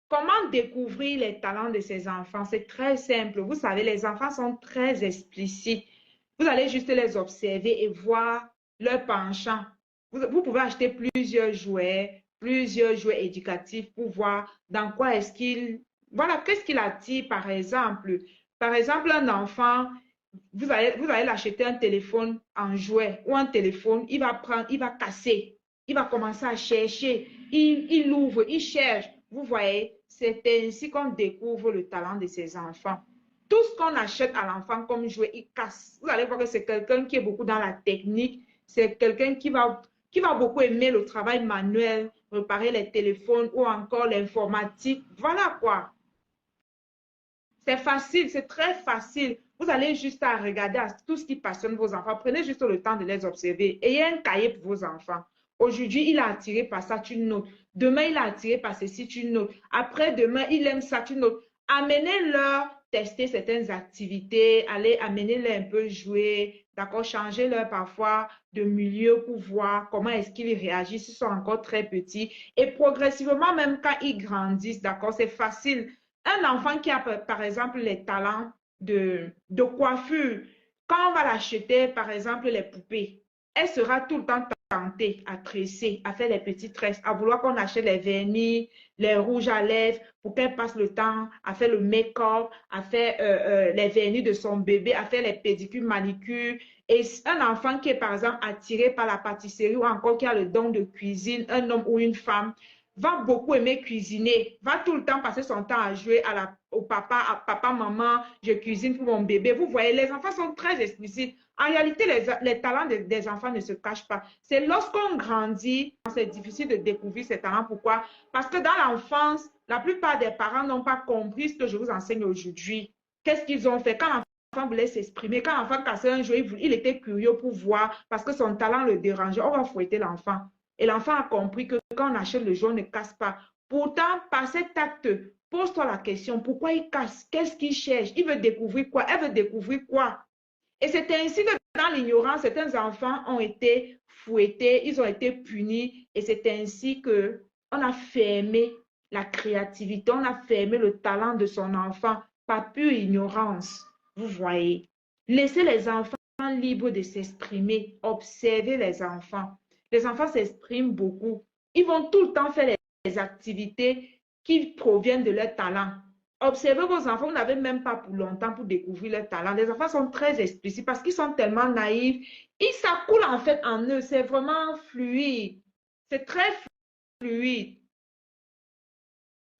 Comment découvrir les talents de ces enfants? C'est très simple. Vous savez, les enfants sont très explicites. Vous allez juste les observer et voir leur penchant. Vous pouvez acheter plusieurs jouets éducatifs pour voir dans quoi est-ce qu'il... Voilà, qu'est-ce qu'il attire, par exemple. Par exemple, un enfant, vous allez l'acheter un téléphone en jouet ou un téléphone, il va prendre, il va casser, il va commencer à chercher, il ouvre, il cherche. Vous voyez, c'est ainsi qu'on découvre le talent de ces enfants. Tout ce qu'on achète à l'enfant comme jouet, il casse. Vous allez voir que c'est quelqu'un qui est beaucoup dans la technique, c'est quelqu'un qui va beaucoup aimer le travail manuel, réparer les téléphones ou encore l'informatique. Voilà quoi. C'est facile, c'est très facile. Vous allez juste à regarder à tout ce qui passionne vos enfants. Prenez juste le temps de les observer. Ayez un cahier pour vos enfants. Aujourd'hui, il est attiré par ça, tu notes. Demain, il est attiré par ceci, tu notes. Après-demain, il aime ça, tu notes. Amenez-leur tester certaines activités, allez amenez-leur un peu jouer, d'accord, changez-leur parfois de milieu pour voir comment est-ce qu'ils réagissent, ils sont encore très petits. Et progressivement, même quand ils grandissent, d'accord, c'est facile. Un enfant qui a, par exemple, les talents de coiffure, quand on va l'acheter, par exemple, les poupées, elle sera tout le temps tentée à tresser, à faire les petites tresses, à vouloir qu'on achète les vernis, les rouges à lèvres, pour qu'elle passe le temps à faire le make-up, à faire les vernis de son bébé, à faire les pédicures, manicures. Et un enfant qui est, par exemple, attiré par la pâtisserie ou encore qui a le don de cuisine, un homme ou une femme, va beaucoup aimer cuisiner, va tout le temps passer son temps à jouer au papa, à papa, maman, je cuisine pour mon bébé. Vous voyez, les enfants sont très explicites. En réalité, les talents des enfants ne se cachent pas. C'est lorsqu'on grandit, c'est difficile de découvrir ces talents. Pourquoi? Parce que dans l'enfance, la plupart des parents n'ont pas compris ce que je vous enseigne aujourd'hui. Qu'est-ce qu'ils ont fait? Quand l'enfant voulait s'exprimer, quand l'enfant cassait un jouet, il était curieux pour voir parce que son talent le dérangeait. On va fouetter l'enfant. Et l'enfant a compris que quand on achète le jouet, on ne casse pas. Pourtant, par cet acte, pose-toi la question, pourquoi il casse? Qu'est-ce qu'il cherche? Il veut découvrir quoi? Elle veut découvrir quoi? Et c'est ainsi que dans l'ignorance, certains enfants ont été fouettés, ils ont été punis. Et c'est ainsi que on a fermé la créativité, on a fermé le talent de son enfant par pure ignorance. Vous voyez. Laissez les enfants libres de s'exprimer. Observez les enfants. Les enfants s'expriment beaucoup. Ils vont tout le temps faire les activités qui proviennent de leur talent. Observez vos enfants, vous n'avez même pas pour longtemps pour découvrir leur talent. Les enfants sont très explicites parce qu'ils sont tellement naïfs. Ça coule en fait en eux. C'est vraiment fluide. C'est très fluide.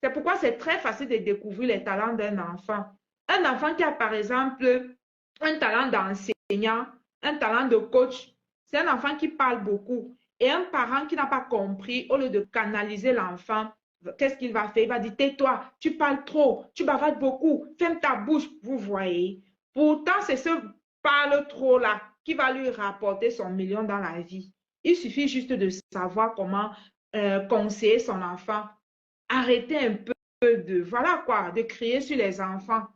C'est pourquoi c'est très facile de découvrir les talents d'un enfant. Un enfant qui a par exemple un talent d'enseignant, un talent de coach, c'est un enfant qui parle beaucoup. Et un parent qui n'a pas compris, au lieu de canaliser l'enfant, qu'est-ce qu'il va faire? Il va dire, tais-toi, tu parles trop, tu bavardes beaucoup, ferme ta bouche, vous voyez. Pourtant, c'est ce parle trop là qui va lui rapporter son million dans la vie. Il suffit juste de savoir comment conseiller son enfant. Arrêter un peu voilà quoi, de crier sur les enfants.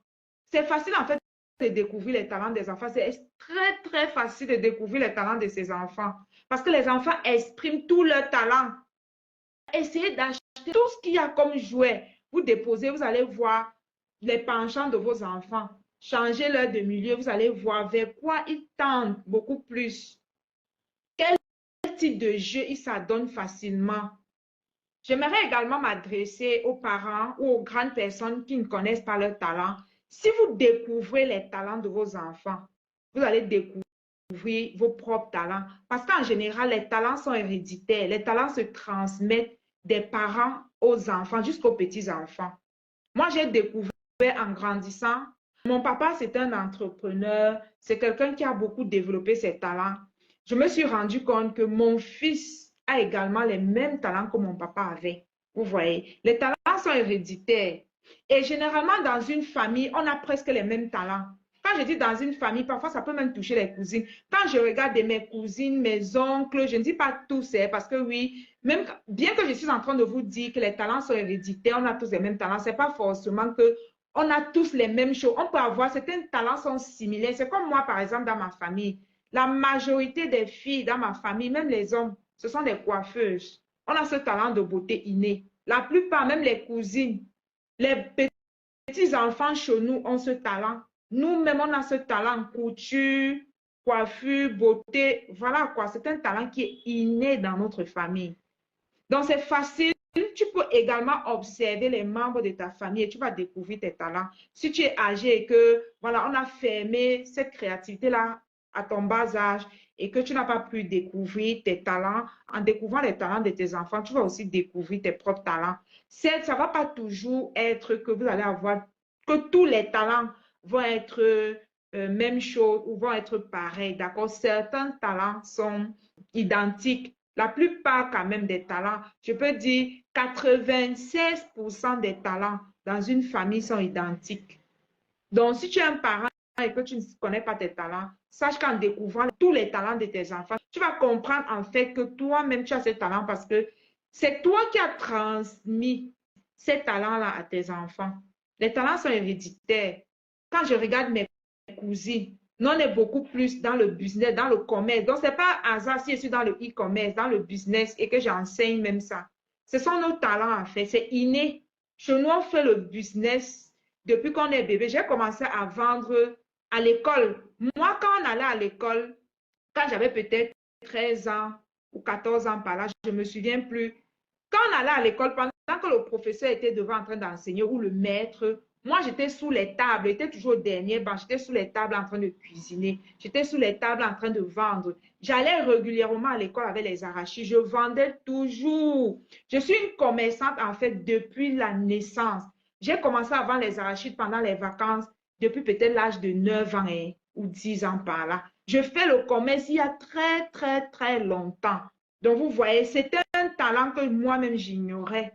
C'est facile en fait de découvrir les talents des enfants. C'est très, très facile de découvrir les talents de ces enfants. Parce que les enfants expriment tout leur talent. Essayez d'acheter tout ce qu'il y a comme jouet. Vous déposez, vous allez voir les penchants de vos enfants. Changez leur de milieu, vous allez voir vers quoi ils tendent beaucoup plus. Quel type de jeu ils s'adonnent facilement. J'aimerais également m'adresser aux parents ou aux grandes personnes qui ne connaissent pas leur talent. Si vous découvrez les talents de vos enfants, vous allez découvrir vos propres talents. Parce qu'en général, les talents sont héréditaires. Les talents se transmettent des parents aux enfants jusqu'aux petits-enfants. Moi, j'ai découvert en grandissant, mon papa, c'est un entrepreneur, c'est quelqu'un qui a beaucoup développé ses talents. Je me suis rendu compte que mon fils a également les mêmes talents que mon papa avait. Vous voyez, les talents sont héréditaires. Et généralement, dans une famille, on a presque les mêmes talents. Quand je dis dans une famille, parfois ça peut même toucher les cousines. Quand je regarde mes cousines, mes oncles, je ne dis pas tous, parce que oui, même bien que je suis en train de vous dire que les talents sont héréditaires, on a tous les mêmes talents, ce n'est pas forcément que on a tous les mêmes choses. On peut avoir, certains talents sont similaires. C'est comme moi, par exemple, dans ma famille. La majorité des filles dans ma famille, même les hommes, ce sont des coiffeuses. On a ce talent de beauté inné. La plupart, même les cousines, Les petits enfants chez nous ont ce talent. Nous-mêmes, on a ce talent en couture, coiffure, beauté. Voilà quoi, c'est un talent qui est inné dans notre famille. Donc, c'est facile. Tu peux également observer les membres de ta famille et tu vas découvrir tes talents. Si tu es âgé et que, voilà, on a fermé cette créativité-là à ton bas âge et que tu n'as pas pu découvrir tes talents, en découvrant les talents de tes enfants, tu vas aussi découvrir tes propres talents. Certes, ça ne va pas toujours être que vous allez avoir, que tous les talents vont être même chose ou vont être pareils, d'accord? Certains talents sont identiques. La plupart quand même des talents, je peux dire 96% des talents dans une famille sont identiques. Donc, si tu es un parent et que tu ne connais pas tes talents, sache qu'en découvrant tous les talents de tes enfants, tu vas comprendre en fait que toi-même, tu as ces talents parce que c'est toi qui as transmis ces talents-là à tes enfants. Les talents sont héréditaires. Quand je regarde mes cousines, nous, on est beaucoup plus dans le business, dans le commerce. Donc, ce n'est pas hasard si je suis dans le e-commerce, dans le business et que j'enseigne même ça. Ce sont nos talents en fait, c'est inné. Chez nous, on fait le business depuis qu'on est bébé. J'ai commencé à vendre à l'école. Moi, quand on allait à l'école, quand j'avais peut-être 13 ans ou 14 ans par là, je ne me souviens plus. Quand on allait à l'école, pendant que le professeur était devant en train d'enseigner ou le maître, moi, j'étais sous les tables, j'étais toujours au dernier banc, j'étais sous les tables en train de cuisiner, j'étais sous les tables en train de vendre. J'allais régulièrement à l'école avec les arachis, je vendais toujours. Je suis une commerçante en fait depuis la naissance. J'ai commencé à vendre les arachides pendant les vacances depuis peut-être l'âge de 9 ans ou 10 ans par là. Je fais le commerce il y a très, très, très longtemps. Donc, vous voyez, c'était un talent que moi-même j'ignorais.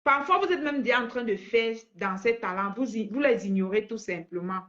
Parfois, vous êtes même déjà en train de faire dans ces talents, vous les ignorez tout simplement.